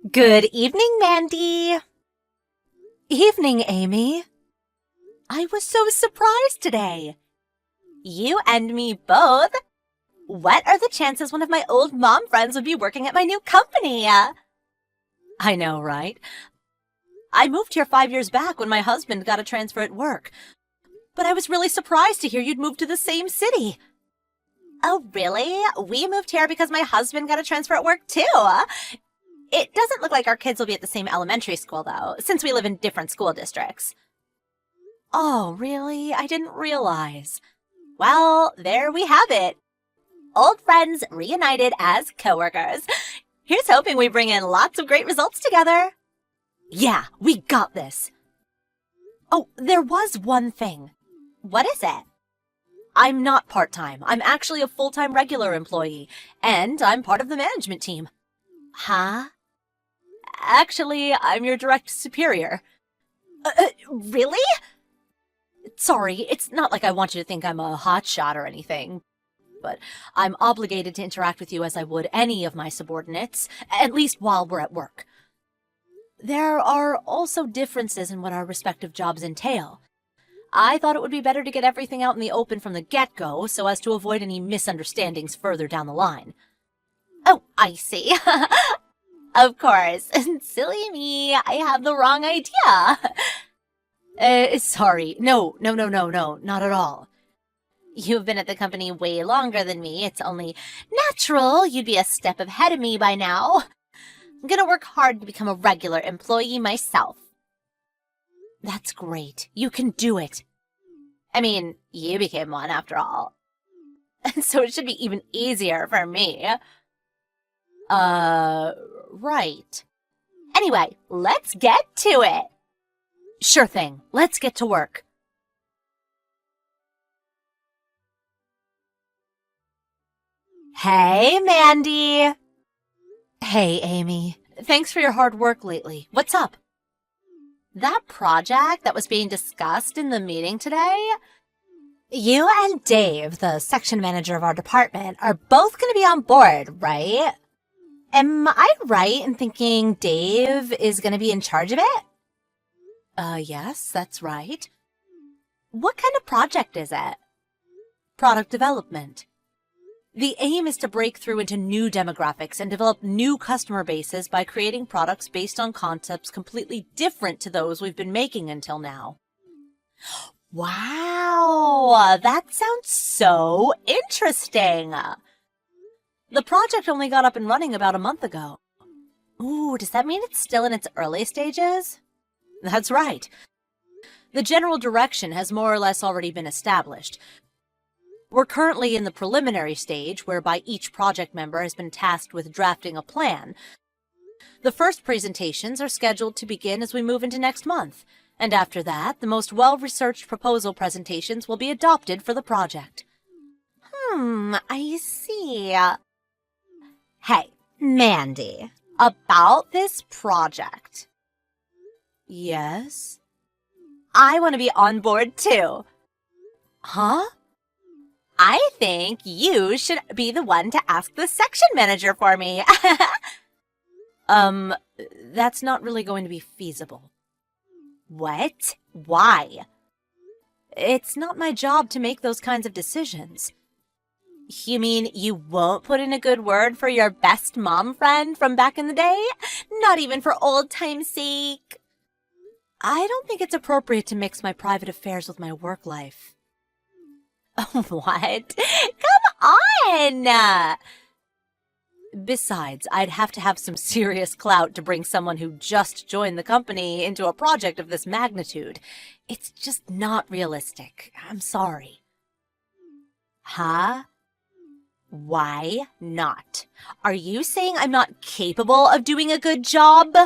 Good evening, Mandy. Evening, Amy. I was so surprised today. You and me both. What are the chances one of my old mom friends would be working at my new company? I know, right? I moved here 5 years back when my husband got a transfer at work. But I was really surprised to hear you'd moved to the same city. Oh, really? We moved here because my husband got a transfer at work, too. It doesn't look like our kids will be at the same elementary school, though, since we live in different school districts. Oh, really? I didn't realize. Well, there we have it. Old friends reunited as coworkers. Here's hoping we bring in lots of great results together. Yeah, we got this. Oh, there was one thing. What is it? I'm not part-time. I'm actually a full-time regular employee, and I'm part of the management team. Huh? Actually, I'm your direct superior. Really? Sorry, it's not like I want you to think I'm a hotshot or anything, but I'm obligated to interact with you as I would any of my subordinates, at least while we're at work. There are also differences in what our respective jobs entail. I thought it would be better to get everything out in the open from the get-go so as to avoid any misunderstandings further down the line. Oh, I see. Of course. Silly me, I have the wrong idea. Sorry. No, not at all. You've been at the company way longer than me. It's only natural you'd be a step ahead of me by now. I'm gonna work hard to become a regular employee myself. That's great. You can do it. I mean, you became one after all. So it should be even easier for me. Right. Anyway, let's get to it. Sure thing. Let's get to work. Hey, Mandy. Hey, Amy. Thanks for your hard work lately. What's up? That project that was being discussed in the meeting today? You and Dave, the section manager of our department, are both going to be on board, right? Am I right in thinking Dave is going to be in charge of it? Yes, that's right. What kind of project is it? Product development. The aim is to break through into new demographics and develop new customer bases by creating products based on concepts completely different to those we've been making until now. Wow, that sounds so interesting. The project only got up and running about a month ago. Ooh, does that mean it's still in its early stages? That's right. The general direction has more or less already been established. We're currently in the preliminary stage, whereby each project member has been tasked with drafting a plan. The first presentations are scheduled to begin as we move into next month, and after that, the most well-researched proposal presentations will be adopted for the project. I see. Hey, Mandy, about this project. Yes? I want to be on board too. Huh? I think you should be the one to ask the section manager for me. That's not really going to be feasible. What? Why? It's not my job to make those kinds of decisions. You mean you won't put in a good word for your best mom friend from back in the day? Not even for old time's sake? I don't think it's appropriate to mix my private affairs with my work life. What? Come on! Besides, I'd have to have some serious clout to bring someone who just joined the company into a project of this magnitude. It's just not realistic. I'm sorry. Huh? Why not? Are you saying I'm not capable of doing a good job?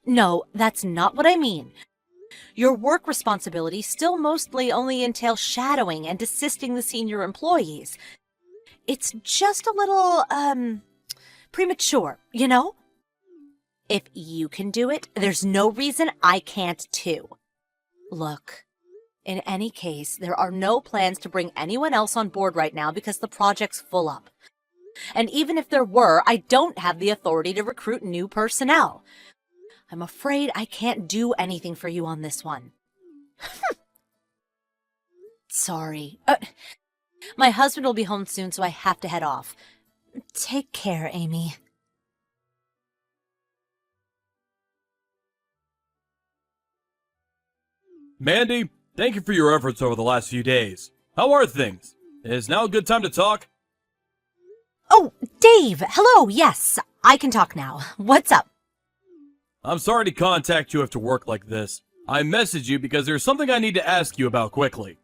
No, that's not what I mean. Your work responsibilities still mostly only entail shadowing and assisting the senior employees. It's just a little, premature, you know? If you can do it, there's no reason I can't too. Look, in any case, there are no plans to bring anyone else on board right now because the project's full up. And even if there were, I don't have the authority to recruit new personnel. I'm afraid I can't do anything for you on this one. Sorry. My husband will be home soon, so I have to head off. Take care, Amy. Mandy, thank you for your efforts over the last few days. How are things? Is now a good time to talk? Oh, Dave! Hello, yes, I can talk now. What's up? I'm sorry to contact you after work like this. I messaged you because there's something I need to ask you about quickly.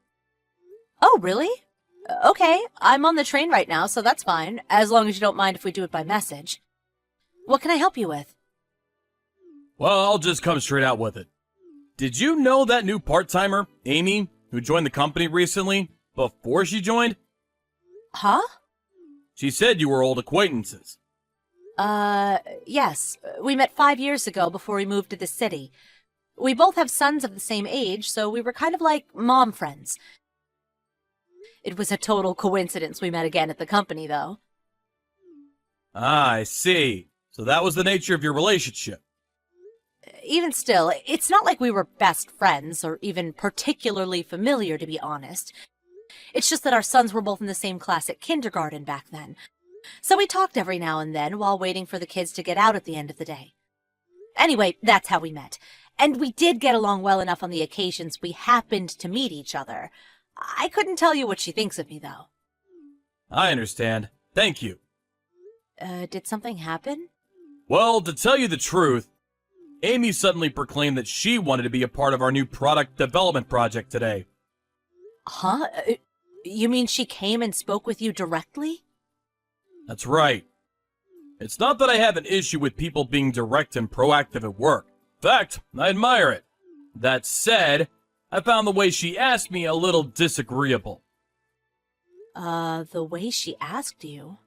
Oh, really? Okay, I'm on the train right now, so that's fine, as long as you don't mind if we do it by message. What can I help you with? Well, I'll just come straight out with it. Did you know that new part-timer, Amy, who joined the company recently, before she joined? Huh? She said you were old acquaintances. Yes. We met 5 years ago before we moved to the city. We both have sons of the same age, so we were kind of like mom friends. It was a total coincidence we met again at the company, though. Ah, I see. So that was the nature of your relationship. Even still, it's not like we were best friends, or even particularly familiar, to be honest. It's just that our sons were both in the same class at kindergarten back then. So we talked every now and then while waiting for the kids to get out at the end of the day. Anyway, that's how we met. And we did get along well enough on the occasions we happened to meet each other. I couldn't tell you what she thinks of me, though. I understand. Thank you. Did something happen? Well, to tell you the truth, Amy suddenly proclaimed that she wanted to be a part of our new product development project today. Huh? You mean she came and spoke with you directly? That's right. It's not that I have an issue with people being direct and proactive at work. In fact, I admire it. That said, I found the way she asked me a little disagreeable. The way she asked you?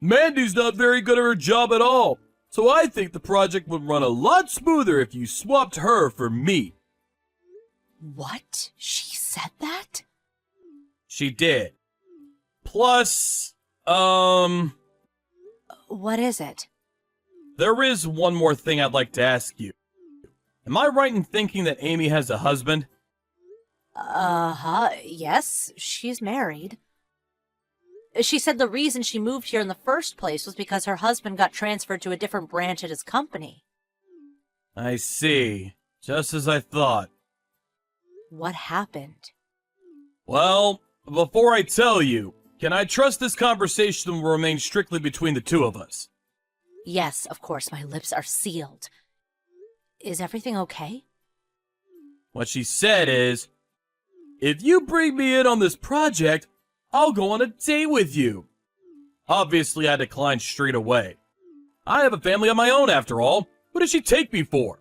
Mandy's not very good at her job at all, so I think the project would run a lot smoother if you swapped her for me. What? She said that? She did. Plus, What is it? there is one more thing I'd like to ask you. Am I right in thinking that Amy has a husband? Yes, she's married. She said the reason she moved here in the first place was because her husband got transferred to a different branch at his company. I see. Just as I thought. What happened? Well, before I tell you, can I trust this conversation will remain strictly between the two of us? Yes, of course, my lips are sealed. Is everything okay? What she said is, if you bring me in on this project, I'll go on a date with you. Obviously, I declined straight away. I have a family of my own after all. What does she take me for?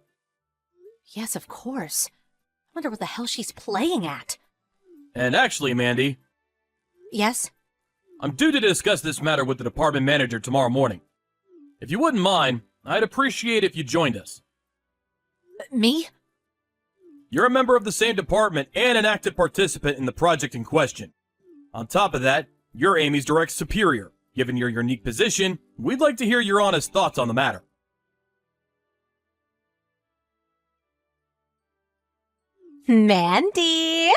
Yes, of course. I wonder what the hell she's playing at. And actually, Mandy, Yes? I'm due to discuss this matter with the department manager tomorrow morning. If you wouldn't mind, I'd appreciate if you joined us. Me? You're a member of the same department and an active participant in the project in question. On top of that, you're Amy's direct superior. Given your unique position, we'd like to hear your honest thoughts on the matter. Mandy!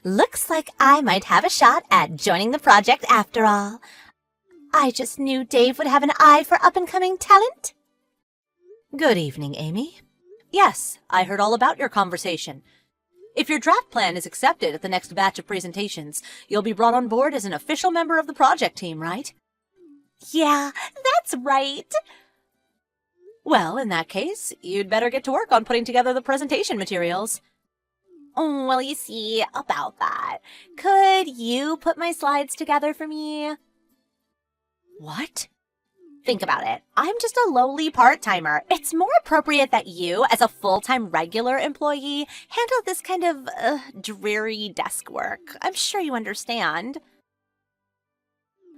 Looks like I might have a shot at joining the project after all. I just knew Dave would have an eye for up-and-coming talent. Good evening, Amy. Yes, I heard all about your conversation. If your draft plan is accepted at the next batch of presentations, you'll be brought on board as an official member of the project team, right? Yeah, that's right. Well, in that case, you'd better get to work on putting together the presentation materials. Oh, well, you see, about that. Could you put my slides together for me? What? Think about it. I'm just a lowly part-timer. It's more appropriate that you, as a full-time regular employee, handle this kind of dreary desk work. I'm sure you understand.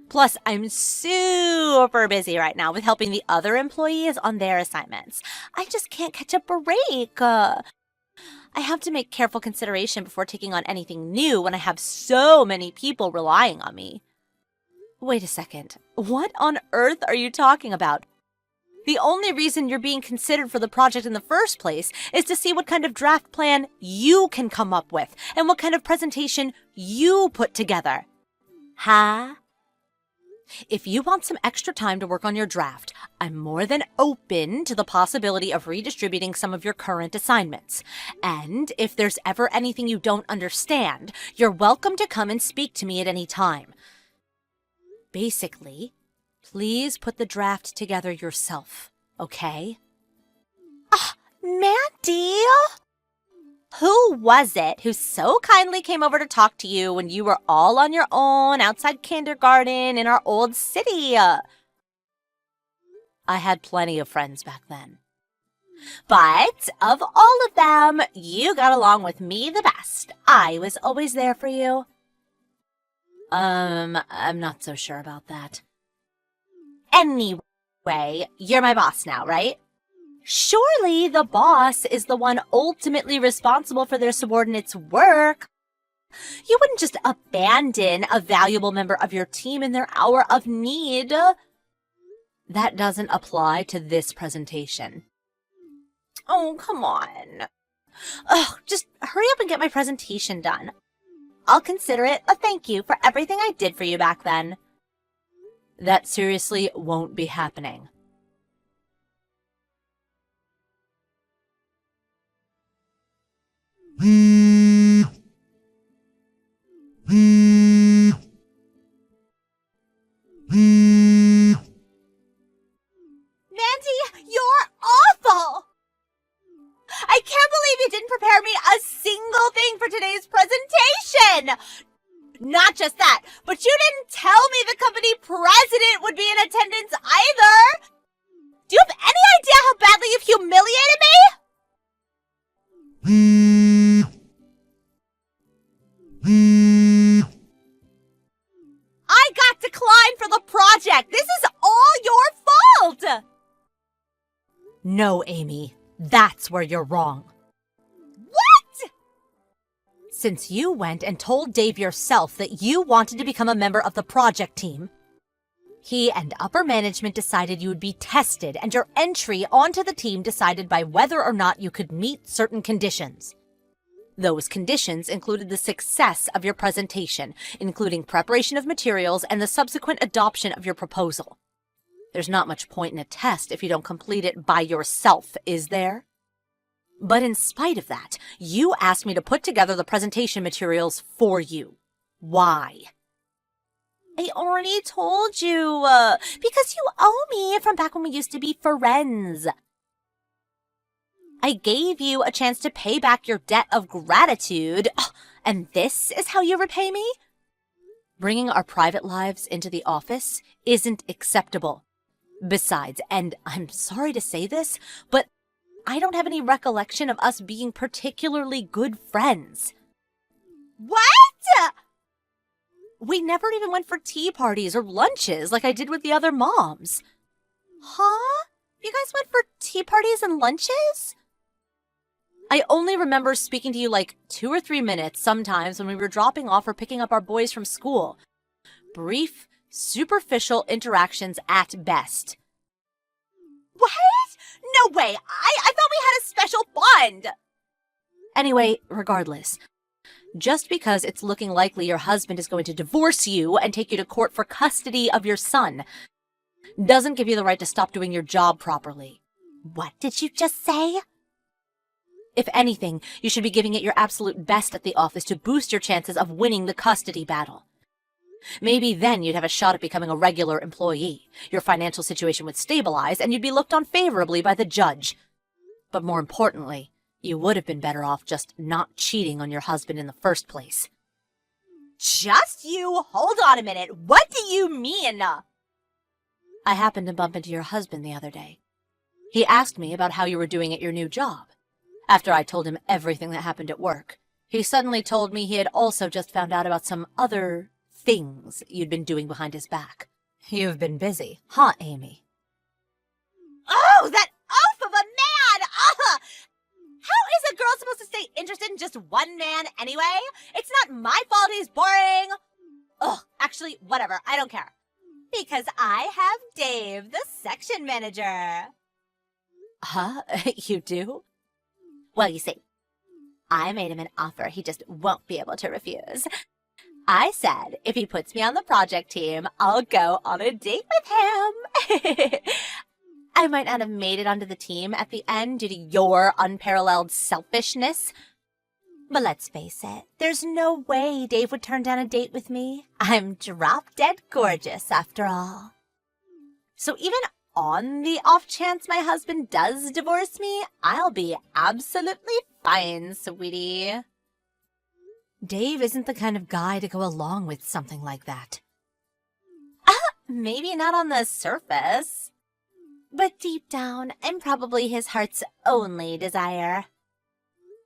Plus, I'm super busy right now with helping the other employees on their assignments. I just can't catch a break. I have to make careful consideration before taking on anything new when I have so many people relying on me. Wait a second. What on earth are you talking about? The only reason you're being considered for the project in the first place is to see what kind of draft plan you can come up with and what kind of presentation you put together. Huh? If you want some extra time to work on your draft, I'm more than open to the possibility of redistributing some of your current assignments. And if there's ever anything you don't understand, you're welcome to come and speak to me at any time. Basically, please put the draft together yourself, okay? Mandy! Who was it who so kindly came over to talk to you when you were all on your own outside kindergarten in our old city? I had plenty of friends back then. But of all of them, you got along with me the best. I was always there for you. I'm not so sure about that. Anyway, you're my boss now, right? Surely the boss is the one ultimately responsible for their subordinates' work. You wouldn't just abandon a valuable member of your team in their hour of need. That doesn't apply to this presentation. Oh, come on. Ugh, just hurry up and get my presentation done. I'll consider it a thank you for everything I did for you back then. That seriously won't be happening. Mandy, you're awful! I can't believe you didn't prepare me a single thing for today's presentation! Not just that, but you didn't tell me the company president would be in attendance either! Do you have any idea how badly you've humiliated me? I got declined for the project! This is all your fault! No, Amy, that's where you're wrong. What? Since you went and told Dave yourself that you wanted to become a member of the project team, he and upper management decided you would be tested and your entry onto the team decided by whether or not you could meet certain conditions. Those conditions included the success of your presentation, including preparation of materials and the subsequent adoption of your proposal. There's not much point in a test if you don't complete it by yourself, is there? But in spite of that, you asked me to put together the presentation materials for you. Why? I already told you, because you owe me from back when we used to be friends. I gave you a chance to pay back your debt of gratitude, and this is how you repay me? Bringing our private lives into the office isn't acceptable. Besides, and I'm sorry to say this, but I don't have any recollection of us being particularly good friends. What? We never even went for tea parties or lunches like I did with the other moms. Huh? You guys went for tea parties and lunches? I only remember speaking to you like 2 or 3 minutes sometimes when we were dropping off or picking up our boys from school. Brief, superficial interactions at best. What? No way! I thought we had a special bond! Anyway, regardless, just because it's looking likely your husband is going to divorce you and take you to court for custody of your son doesn't give you the right to stop doing your job properly. What did you just say? If anything, you should be giving it your absolute best at the office to boost your chances of winning the custody battle. Maybe then you'd have a shot at becoming a regular employee. Your financial situation would stabilize and you'd be looked on favorably by the judge. But more importantly, you would have been better off just not cheating on your husband in the first place. Just you? Hold on a minute. What do you mean? I happened to bump into your husband the other day. He asked me about how you were doing at your new job. After I told him everything that happened at work, he suddenly told me he had also just found out about some other things you'd been doing behind his back. You've been busy, huh, Amy? Oh, that oaf of a man! How is a girl supposed to stay interested in just one man anyway? It's not my fault he's boring. Ugh, actually, whatever. I don't care. Because I have Dave, the section manager. Huh? You do? Well, you see, I made him an offer he just won't be able to refuse. I said if he puts me on the project team, I'll go on a date with him. I might not have made it onto the team at the end due to your unparalleled selfishness. But let's face it, there's no way Dave would turn down a date with me. I'm drop-dead gorgeous, after all. So even on the off chance my husband does divorce me, I'll be absolutely fine, sweetie. Dave isn't the kind of guy to go along with something like that. Maybe not on the surface. But deep down, I'm probably his heart's only desire.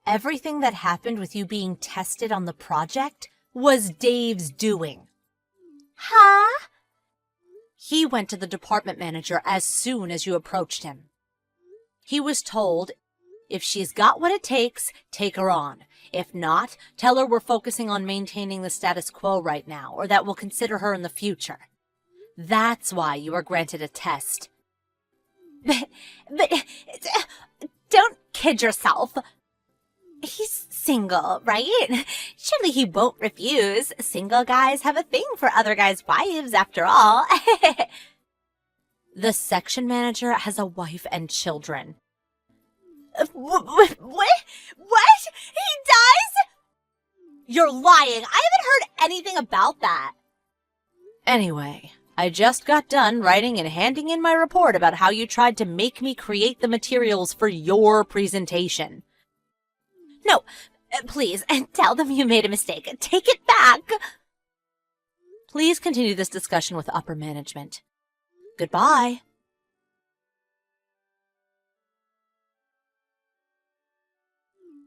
Everything that happened with you being tested on the project was Dave's doing. Huh? He went to the department manager as soon as you approached him. He was told, if she's got what it takes, take her on. If not, tell her we're focusing on maintaining the status quo right now, or that we'll consider her in the future. That's why you were granted a test. But don't kid yourself. He's single, right? Surely he won't refuse. Single guys have a thing for other guys' wives, after all. The section manager has a wife and children. What? He does? You're lying. I haven't heard anything about that. Anyway, I just got done writing and handing in my report about how you tried to make me create the materials for your presentation. No, please, tell them you made a mistake. Take it back. Please continue this discussion with upper management. Goodbye.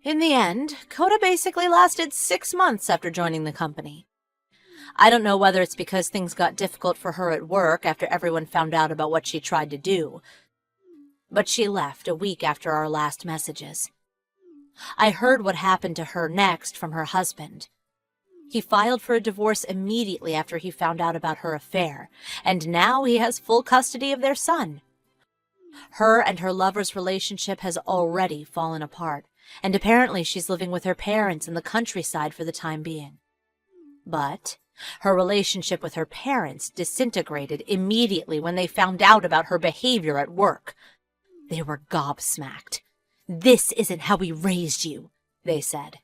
In the end, Coda basically lasted 6 months after joining the company. I don't know whether it's because things got difficult for her at work after everyone found out about what she tried to do, but she left a week after our last messages. I heard what happened to her next from her husband. He filed for a divorce immediately after he found out about her affair, and now he has full custody of their son. Her and her lover's relationship has already fallen apart, and apparently she's living with her parents in the countryside for the time being. But her relationship with her parents disintegrated immediately when they found out about her behavior at work. They were gobsmacked. "This isn't how we raised you," they said.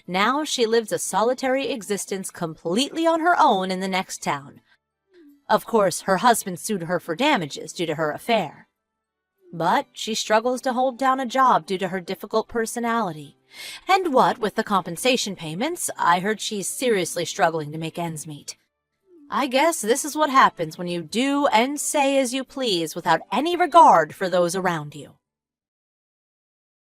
Now she lives a solitary existence completely on her own in the next town. Of course, her husband sued her for damages due to her affair. But she struggles to hold down a job due to her difficult personality. And what with the compensation payments, I heard she's seriously struggling to make ends meet. I guess this is what happens when you do and say as you please without any regard for those around you.